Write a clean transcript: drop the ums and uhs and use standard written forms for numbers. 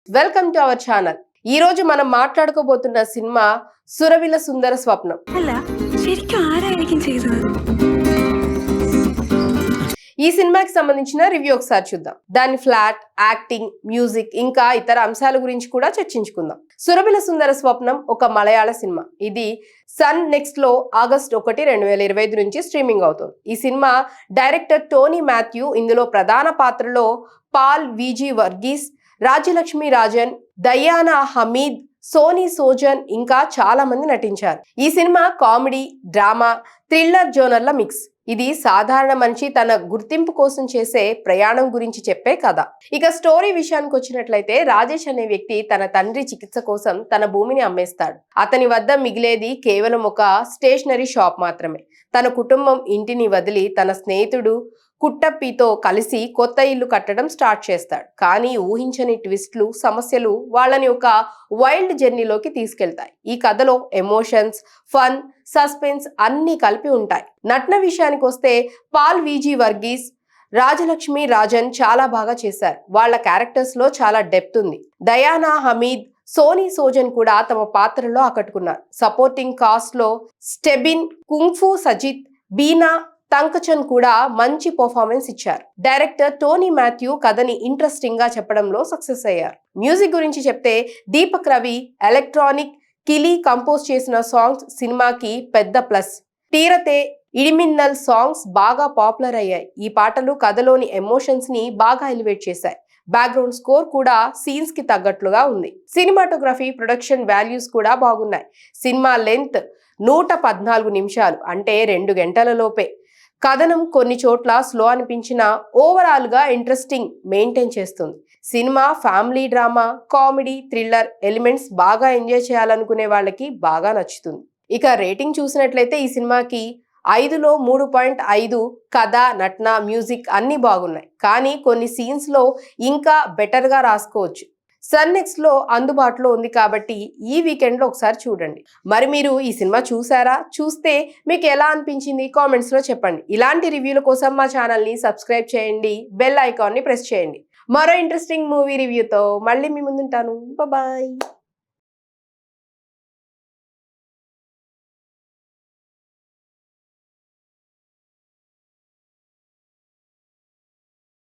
Welcome to our channel. ఈ రోజు మనం మాట్లాడుకోబోతున్న సినిమా సురవిల సుందర స్వప్నం. ఈ సినిమాకి సంబంధించిన రివ్యూ ఒకసారి చూద్దాం. దాని ఫ్లాట్, యాక్టింగ్, మ్యూజిక్ ఇంకా ఇతర అంశాల గురించి కూడా చర్చించుకుందాం. సురవిల సుందర స్వప్నం ఒక మలయాళ సినిమా. ఇది సన్ నెక్స్ట్ లో ఆగస్ట్ 1, 2025 నుంచి స్ట్రీమింగ్ అవుతుంది. ఈ సినిమా డైరెక్టర్ టోనీ మాథ్యూ, ఇందులో ప్రధాన పాత్రలో పాల్ విజి వర్గీస్, రాజ్యలక్ష్మి రాజన్, దయానా హమీద్, సోనీ సోజన్ ఇంకా చాలా మంది నటించారు. ఈ సినిమా కామెడీ, డ్రామా, థ్రిల్లర్ జోనర్ల మిక్స్. ఇది సాధారణ మనిషి తన గుర్తింపు కోసం చేసే ప్రయాణం గురించి చెప్పే కథ. ఇక స్టోరీ విషయానికి వచ్చినట్లయితే, రాజేష్ అనే వ్యక్తి తన తండ్రి చికిత్స కోసం తన భూమిని అమ్మేస్తాడు. అతని వద్ద మిగిలేది కేవలం ఒక స్టేషనరీ షాప్ మాత్రమే. తన కుటుంబం ఇంటిని వదిలి తన స్నేహితుడు కుట్టప్పితో కలిసి కొత్త ఇల్లు కట్టడం స్టార్ట్ చేస్తాడు. కానీ ఊహించని ట్విస్ట్లు, సమస్యలు వాళ్ళని ఒక వైల్డ్ జర్నీలోకి తీసుకెళ్తాయి. ఈ కథలో ఎమోషన్స్, ఫన్, సస్పెన్స్ అన్ని కలిపి ఉంటాయి. నటన విషయానికి వస్తే పాల్ విజి వర్గీస్, రాజలక్ష్మి రాజన్ చాలా బాగా చేశారు. వాళ్ళ క్యారెక్టర్స్ లో చాలా డెప్త్ ఉంది. దయానా హమీద్, సోనీ సోజన్ కూడా తమ పాత్రలో ఆకట్టుకున్నారు. సపోర్టింగ్ కాస్ట్ లో స్టెబిన్, కుంగ్ఫు సజిత్, బీనా తంకచన్ కూడా మంచి పర్ఫార్మెన్స్ ఇచ్చారు. డైరెక్టర్ టోనీ మాథ్యూ కథని ఇంట్రెస్టింగ్ గా చెప్పడంలో సక్సెస్ అయ్యారు. మ్యూజిక్ గురించి చెప్తే, దీపక్ రవి ఎలక్ట్రానిక్ కిలి కంపోజ్ చేసిన సాంగ్స్ సినిమాకి పెద్ద ప్లస్. తీరతే, ఇడిమిన్నల్ సాంగ్స్ బాగా పాపులర్ అయ్యాయి. ఈ పాటలు కథలోని ఎమోషన్స్ ని బాగా ఎలివేట్ చేశాయి. బ్యాక్గ్రౌండ్ స్కోర్ కూడా సీన్స్ కి తగ్గట్లుగా ఉంది. సినిమాటోగ్రఫీ, ప్రొడక్షన్ వాల్యూస్ కూడా బాగున్నాయి. సినిమా లెంత్ 114 నిమిషాలు, అంటే 2 గంటల లోపే. కథనం కొన్ని చోట్ల స్లో అనిపించినా ఓవరాల్ గా ఇంట్రెస్టింగ్ మెయింటైన్ చేస్తుంది. Cinema family drama, comedy, thriller elements బాగా ఎంజాయ్ చేయాలనుకునే వాళ్ళకి బాగా నచ్చుతుంది. ఇక రేటింగ్ చూసినట్లయితే ఈ సినిమాకి 5లో 3.5. కథ, నటన, మ్యూజిక్ అన్ని బాగున్నాయి. కానీ కొన్ని సీన్స్ లో ఇంకా బెటర్ గా రాసుకోవచ్చు. సన్ నెక్స్ట్ లో అందుబాటులో ఉంది కాబట్టి ఈ వీకెండ్ లో ఒకసారి చూడండి. మరి మీరు ఈ సినిమా చూసారా? చూస్తే మీకు ఎలా అనిపించింది కామెంట్స్ లో చెప్పండి. ఇలాంటి రివ్యూల కోసం మా ఛానల్ ని సబ్స్క్రైబ్ చేయండి, బెల్ ఐకాన్ ని ప్రెస్ చేయండి. మరో ఇంట్రెస్టింగ్ మూవీ రివ్యూతో మళ్ళీ మీ ముందుంటాను. బాయ్.